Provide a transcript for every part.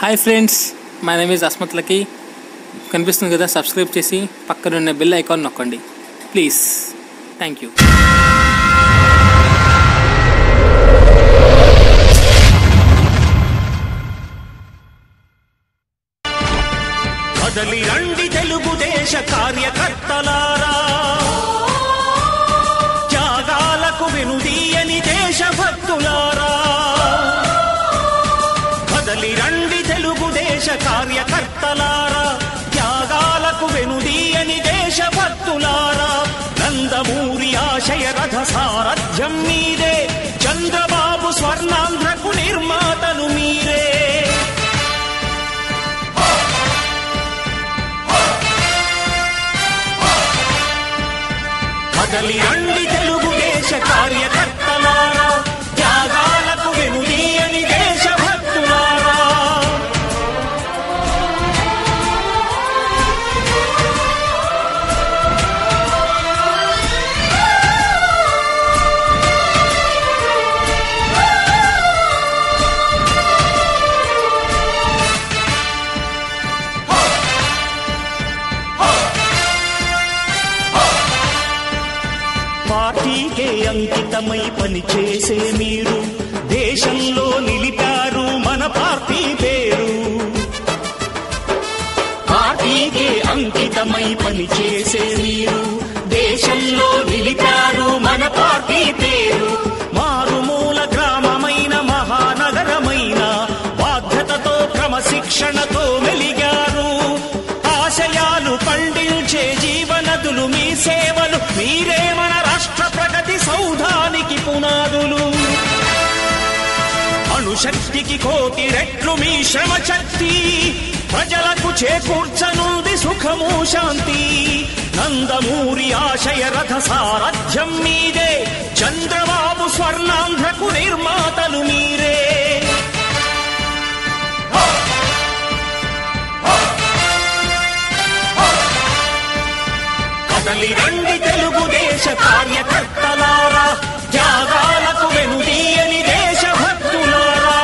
Hi friends, my name is Asmat Lucky. కనిపిస్తుంది కదా, subscribe చేసి పక్కన ఉన్న బెల్ ఐకాన్ నొక్కండి ప్లీజ్. Thank you. కదలి రండి తెలుగుదేశ కార్యకర్తలారా, త్యాగాలకు వెనుదీయని దేశభక్తులారా. కదలి రండి తెలుగుదేశ కార్యకర్తలారా, త్యాగాలకు వెనుదీయని దేశభక్తులారా. నందమూరి ఆశయ రథ సారథ్యం మీరే, చంద్రబాబు స్వర్ణాంధ్రకు నిర్మాతలు మీరే. కదలి రండి తెలుగుదేశ కార్యకర్తలారా, త్యాగాలకు వెనుదీయని దేశభక్తులారా. పార్టీకే అంకితమై పనిచేసే మీరు దేశంలో నిలిపారు మన పార్టీ పేరు. పార్టీకే అంకితమై పనిచేసే మీరు దేశంలో నిలిపారు మన పార్టీ పేరు. మారుమూల గ్రామమైన మహానగరమైన బాధ్యతతో క్రమశిక్షణతో మెలిగారు. ఆశయాలు పండించే జీవనదులు మీ సేవలు, మీరే మన రాష్ట్ర ప్రగతి సౌధానికి పునాదులు. అణుశక్తికి కోటి రెట్లు మీ శ్రమ శక్తి, ప్రజలకు చేకూర్చనుంది సుఖము శాంతి. నందమూరి ఆశయ రథ సారథ్యం మీదే, చంద్రబాబు స్వర్ణాంధ్రకు నిర్మాతలు మీరే. కదలి రండి తెలుగుదేశ కార్యకర్తలారా, త్యాగాలకు వెనుదీయని దేశభక్తులారా.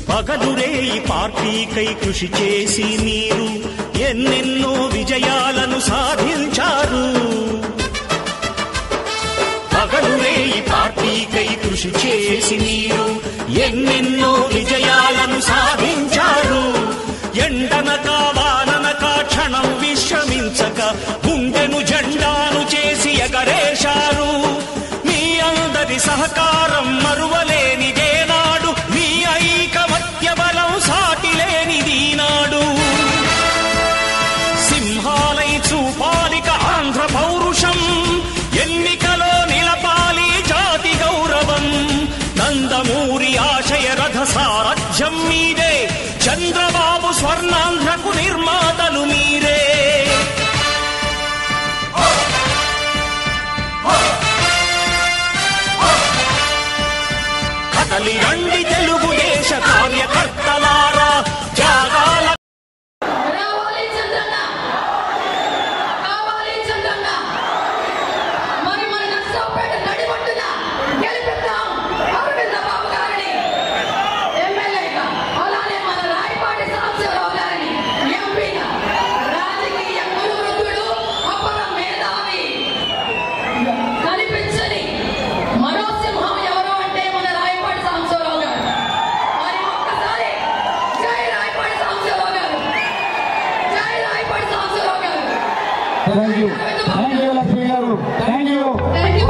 పగలురేయి పార్టీకై కృషి చేసి మీరు ఎన్నెన్నో విజయాలను సాధించారు. పగలురేయి పార్టీకై కృషి చేసి మీరు ఎన్నెన్నో విజయాలను సాధించారు. ఎండనక వాననక క్షణం విశ్రమించక గుండెను జెండాను చేసి ఎగరేశారు. మీ అందరి సహకారం మరువలేనిదే నాడు, మీ ఐకమత్య బలం సాటిలేనిది నాడు. సింహాలై చూపాలిక ఆంధ్ర పౌరుషం, ఎన్నికలో నిలపాలి జాతి గౌరవం. నందమూరి ఆశయ రథ సారథ్యం మీదే, చంద్రబాబు స్వర్ణాంధ్రకు నిర్మాతలు మీరే. కదలి రండి తెలుగుదేశ కార్యకర్తలారా, త్యాగాల Thank you. Thank you, Lakshmi garu. Thank you. Thank you.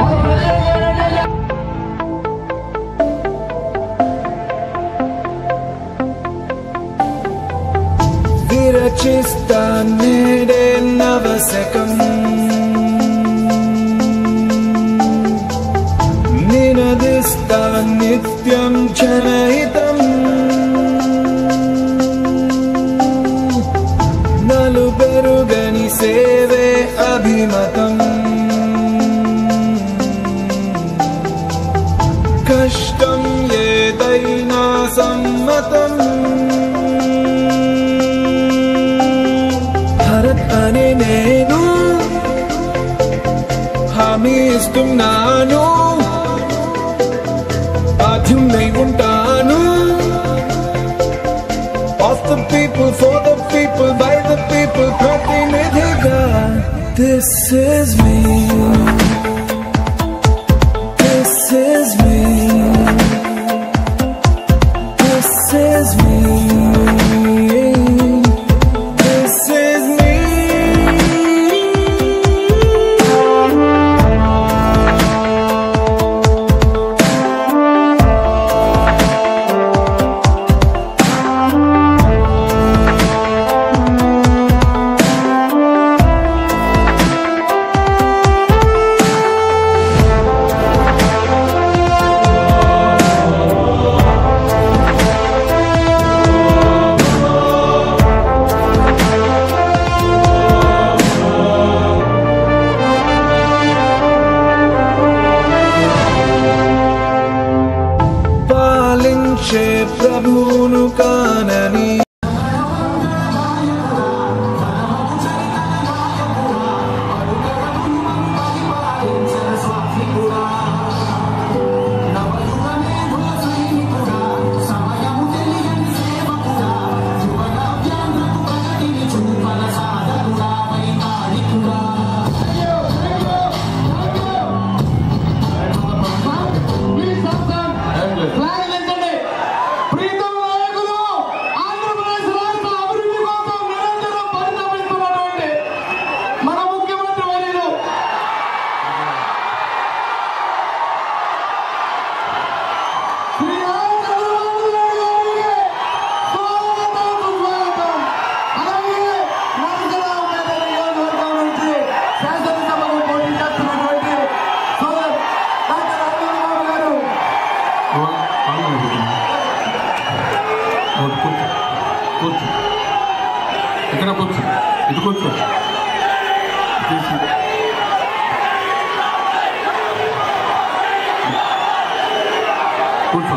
Virachista nede navasakam, ninadista nityam chanahitam. నలుబెరుగని సేవే అభిమతం, కష్టం ఏదైనా సమ్మతం. ఇస్తున్నాను బాధ్యున్నై ఉంటాను Of the people, for the people, by the people, ప్రతినిధిగా This is me This is me This is me This is me పాలించే ప్రభువును కానని ఇక్కడ కూర్చో ఇటు కూర్చో కూర్చో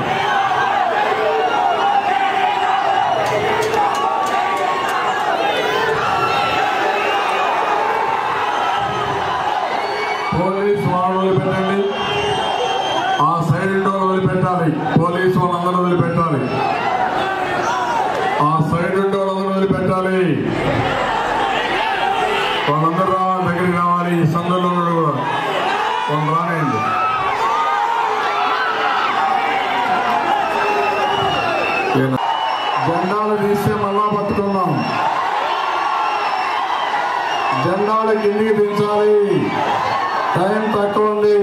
పోలీసు వాళ్ళు వదిలిపెట్టండి ఆ సైడ్ డోర్ వదిలిపెట్టాలి పోలీసు వాళ్ళందరూ వదిలిపెట్టాలి ఆ సైడ్ డోర్ అందరూ వదిలిపెట్టాలి వాళ్ళందరూ దగ్గరికి రావాలి సందులో వాళ్ళు రానేయండి జెండాలు తీస్తే మళ్ళా పట్టుకుందాం జెండాలు కిందికి దించాలి టైం తక్కువ ఉంది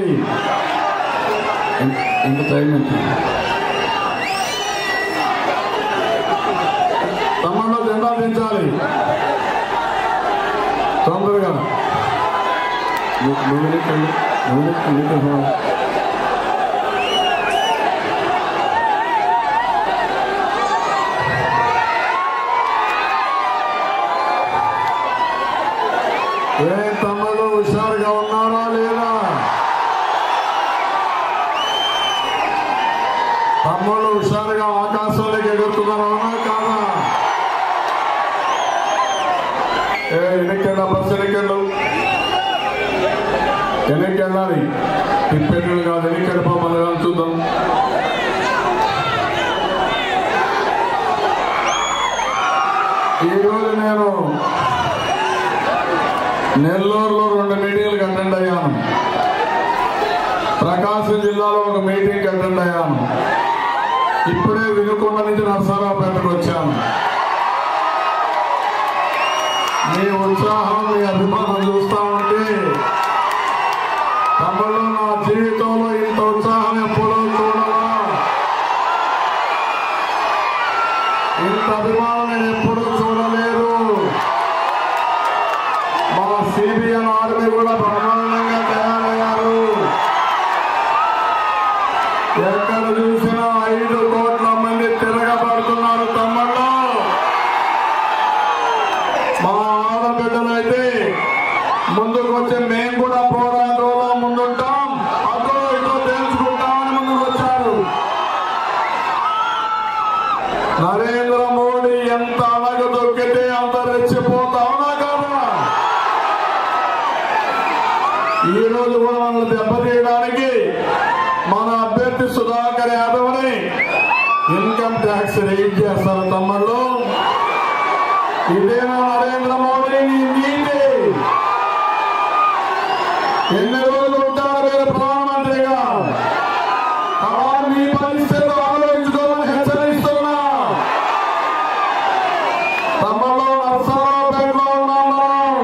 ఎంత టైం ఎంత తమలో జెండా దించాలి తొందరగా తమ్ముళ్ళు హుషారుగా ఉన్నారా లేదా తమ్ముళ్ళు హుషారుగా ఆకాశంలోకి ఎగురుతున్నారా కాదా ఎన్నికెళ్ళా బస్సు ఎన్నికెళ్ళాలి తిప్పెట్లు కాదు ఎన్నికెళ్ళిపో మళ్ళీ చూద్దాం ఈరోజు నేను నెల్లూరులో 2 మీటింగ్లకు అటెండ్ అయ్యాను ప్రకాశం జిల్లాలో ఒక మీటింగ్కి అటెండ్ అయ్యాను ఇప్పుడే వినుకొండ నుంచి నరసరావుపేటకు వచ్చాను మీ ఉత్సాహం మీ అభిమానం చూస్తా ఉంటే తమలో నా జీవితంలో ఇంత ఉత్సాహం ఎప్పుడూ చూడాలా ఇంత అభిమానం నేను ఎప్పుడూ చూడలేదు మా సిబిఎన్ ఆర్మీ కూడా బ్రహ్మాండంగా తయారయ్యారు ఎక్కడ చూసినా 5 కోట్ల మంది తిరగబడుతున్నారు తమ్ముళ్ళు మా ఆడబిడ్డలైతే ముందుకు వచ్చి మేము కూడా పోరాటంలో ముందుంటాం అదో ఇదో తెలుసుకుంటామని ముందుకు వచ్చారు నరేంద్ర మోడీ ఎంత అలగ దొక్కితే అంత రెచ్చిపోతావునా కదా ఈ రోజు కూడా మనల్ని ఇదేనా నరేంద్ర మోడీ నీతి? ఎన్ని రోజులు ఉంటారు మీరు ప్రధానమంత్రిగా? మీ పరిస్థితులు ఆలోచించుకోవాలని హెచ్చరిస్తున్నా. తమలో నర్సరావుపేటలో ఉన్నాం మనం,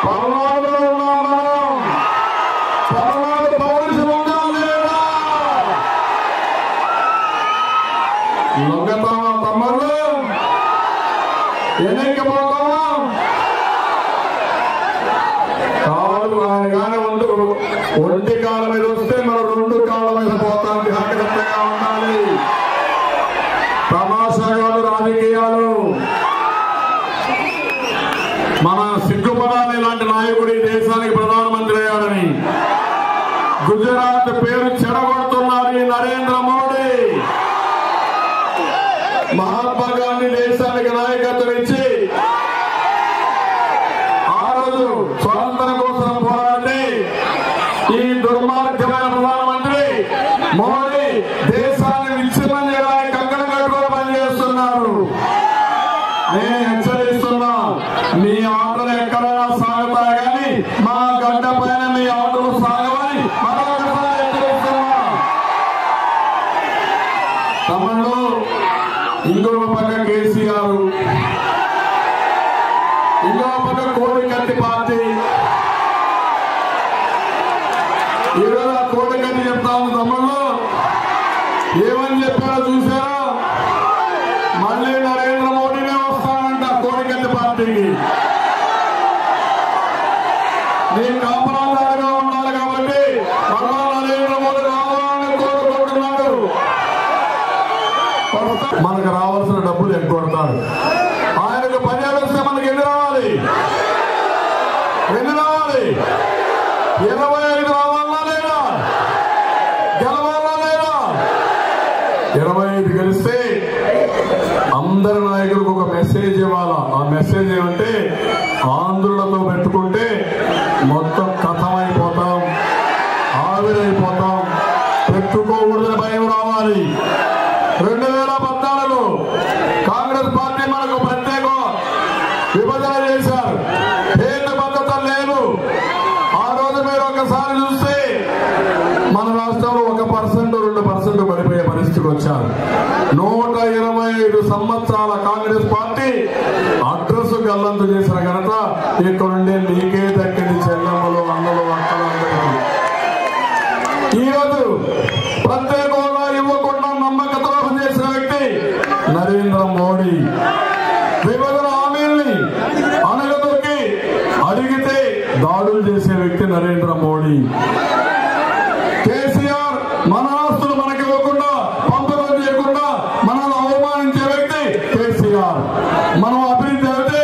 పల్నాడులో ఉన్నాం మనం. పల్నాడు పౌరుషం ఉందా లేదా? లొంగతామా తమ్ముళ్ళు? ఎన్నికపోతామా? కాలు కానీ ఒంటి కాళ్ళ మీద వస్తే మనం రెండు కాళ్ళ మీద పోతాం. జాగ్రత్తగా ఉండాలి. తమాషాలు రాజకీయాలు. మన సిగ్గుపడాలి ఇలాంటి నాయకుడు ఈ దేశానికి ప్రధానమంత్రి అయ్యాడని. గుజరాత్ పేరు చెడగొడుతున్నారు ఈ నరేంద్ర మోడీ. మహాత్మా గాంధీ దేశానికి నాయకత్వం ఇచ్చి ఆ రోజు స్వాతంత్రం కోసం పోరాడి ఈ దుర్మార్గమైన ప్రధానమంత్రి మోడీ దేశాన్ని విచ్ఛిన్నం చేయడానికి కంకణం కట్టుకొని పనిచేస్తున్నారు. నేను హెచ్చరిస్తున్నా, మీ ఆటలు ఎక్కడైనా సాగుతాయి కానీ మా గడ్డ పైన మీ ఆటలు సాగవని మరొకసారి హెచ్చరిస్తున్నా. తమ్ముళ్ళు, ఇంకొక పక్క కేసీఆర్, ఇంకొక పక్క కోడికత్తి పార్టీ. ఈరోజు ఆ కోడికత్తి చెప్తా ఉంది. తమ్ముళ్ళు ఏమని చెప్పారో చూసారా? మళ్ళీ నరేంద్ర మోడీనే వస్తానంట కోడికత్తి పార్టీకి. నేను కాపలాదారుగా ఉండాలి కాబట్టి మళ్ళా నరేంద్ర మోడీ రావాలని కోరుకుంటున్నాడు. మనకు రావాల్సిన డబ్బులు ఎగ్గొడతాడు. ఆయనకు పర్యాలు వస్తే మనకి ఎన్ని రావాలి? 25 రావాలా లేదా? గెలవాలా లేదా? 25 గెలిస్తే అందరి నాయకులకు ఒక మెసేజ్ ఇవ్వాలా. ఆ మెసేజ్ ఏమంటే, ఆంధ్రులతో పెట్టుకుంటే మొత్తం కథమైపోతాం, ఆవిరైపోతాం, పెట్టుకోకూడదని భయం రావాలి. 2014లో కాంగ్రెస్ పార్టీ మనకు ప్రత్యేక విభజన చేశారు. పేర్ల భద్రత లేదు. ఆ రోజు మీరు ఒకసారి చూస్తే మన రాష్ట్రంలో 1%, 2% పడిపోయే పరిస్థితికి వచ్చారు. 125 సంవత్సరాల కాంగ్రెస్ పార్టీ అడ్రస్ గల్లంతు చేసిన ఘనత ఇక్కడుండే నీకే దక్కింది. చెల్లెమ్మలు, అన్నలు, అక్కలు అందరికీ ఈరోజు ప్రత్యేక హోదా ఇవ్వకుండా నమ్మకద్రోహం చేసిన వ్యక్తి నరేంద్ర మోడీ. విభజన హామీల్ని అనగదొక్కి అడిగితే దాడులు చేసే వ్యక్తి నరేంద్ర మోడీ. కేసీఆర్ మన ఆస్తులు మనకి ఇవ్వకుండా, పంపకం చేయకుండా మనల్ని అవమానించే వ్యక్తి కేసీఆర్. మనం అభివృద్ధి అయితే,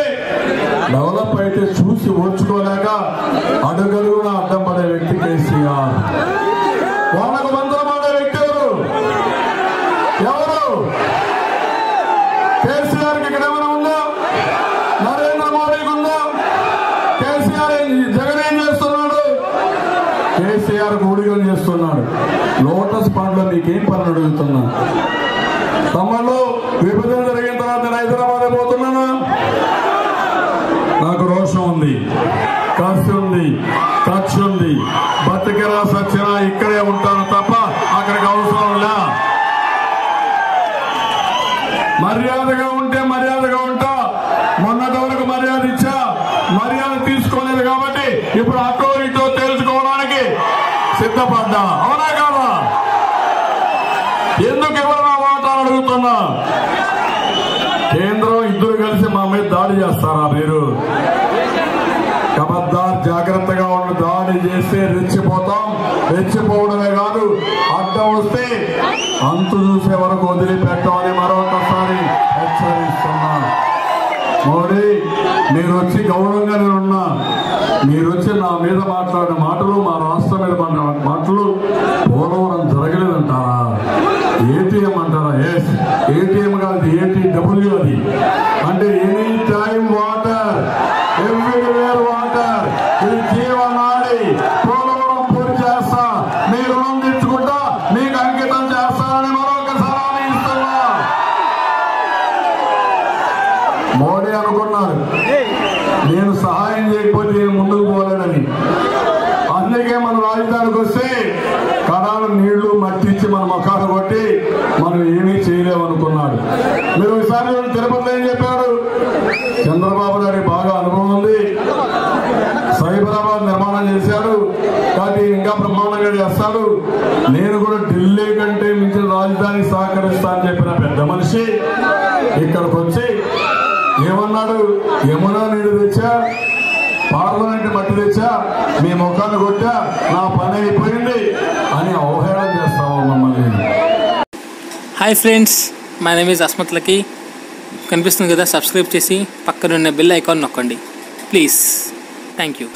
డెవలప్ అయితే చూసి ఓర్చుకోలేక అడుగడుగున అడ్డం పడే వ్యక్తి కేసీఆర్. వాళ్ళకు మంత్రం ఆడే వ్యక్తి ఎవరు? కేసీఆర్కి ఇక్కడ ఏమైనా ఉందా? నరేంద్ర మోడీకి ఉందా? కేసీఆర్ జగన్ ఏం చేస్తున్నాడు? కేసీఆర్ ఊడిగం చేస్తున్నాడు. లోటస్ పాండ్ లో మీకేం పని అడుగుతున్నా? తమ్ముళ్ళు, విభజన జరిగిన తర్వాత నేను హైదరాబాద్ పోతున్నాను. నాకు రోషం ఉంది, కసి ఉంది, ఖర్చు ఉంది. బతికిరా సచ్చినా ఇక్కడే ఉంటాను తప్ప అక్కడికి అవసరం లే. మర్యాదగా ఉంటే మర్యాదగా ఉంటా. మొన్నటి వరకు మర్యాద ఇచ్చా, మర్యాద తీసుకోలేదు కాబట్టి ఇప్పుడు అటో ఇటో తెలుసుకోవడానికి సిద్ధపడ్డా. అవునా కాదా? ఎందుకు ఎవరైనా వాటాలు అడుగుతున్నా? కేంద్రం ఇద్దరు కలిసి మా మీద దాడి చేస్తారా మీరు? ఖబర్దార్, జాగ్రత్తగా ఉండి. దాడి చేస్తే రెచ్చిపోతాం. రెచ్చిపోవడమే కాదు, అడ్డం వస్తే అంతు చూసే వరకు వదిలిపెట్టామని మరొకసారి హెచ్చరిస్తున్నా. మోడీ, మీరు వచ్చి గౌరవంగా నేనున్నా. మీరు వచ్చి నా మీద మాట్లాడిన మాటలు, మా రాష్ట్రం మీద మాటలు పోలవరం జరగలేదంటారా? ఏటీఎం అంటారా? ఎస్, ఏటీఎం కాదు, ATW. అది అంటే any time water, everywhere water. ఇది జీవనాడి. పోలవరం పూర్తి చేస్తా, మీ రుణం తెచ్చుకుంటా, మీకు అంకితం చేస్తానని మరొకసారి ఇస్తున్నా. ఎవడే అనుకున్నాడు నేను సహాయం చేయకపోతే నేను ముందుకు పోలేనని. అందుకే మన రాజధానికి వస్తే కడాలు నీళ్లు మట్టించి మన మొఖాలు కొట్టి మనం ఏమీ చేయలేమనుకున్నాడు. మీరు ఒకసారి తిరుపతిలో ఏం చెప్పాడు? చంద్రబాబు నాయుడు బాగా అనుభవం ఉంది, సైబరాబాద్ నిర్మాణం చేశాడు కాబట్టి ఇంకా బ్రహ్మాండంగా చేస్తాడు, నేను కూడా ఢిల్లీ కంటే మించిన రాజధానికి సహకరిస్తా అని చెప్పిన పెద్ద మనిషి ఇక్కడికి వచ్చి ఏమన్నాడు? యమునా నీళ్లు తెచ్చా, పార్లమెంట్ మట్టి తెచ్చా, మీ ముఖాన్ని కొట్టా, నా పని అయిపోయింది అని అవహేళన చేస్తాము మమ్మల్ని. Hi friends, my name is Asmat Lucky. కనిపిస్తుంది కదా, సబ్స్క్రైబ్ చేసి పక్కనున్న బెల్ ఐకాన్ నొక్కండి ప్లీజ్. Thank you.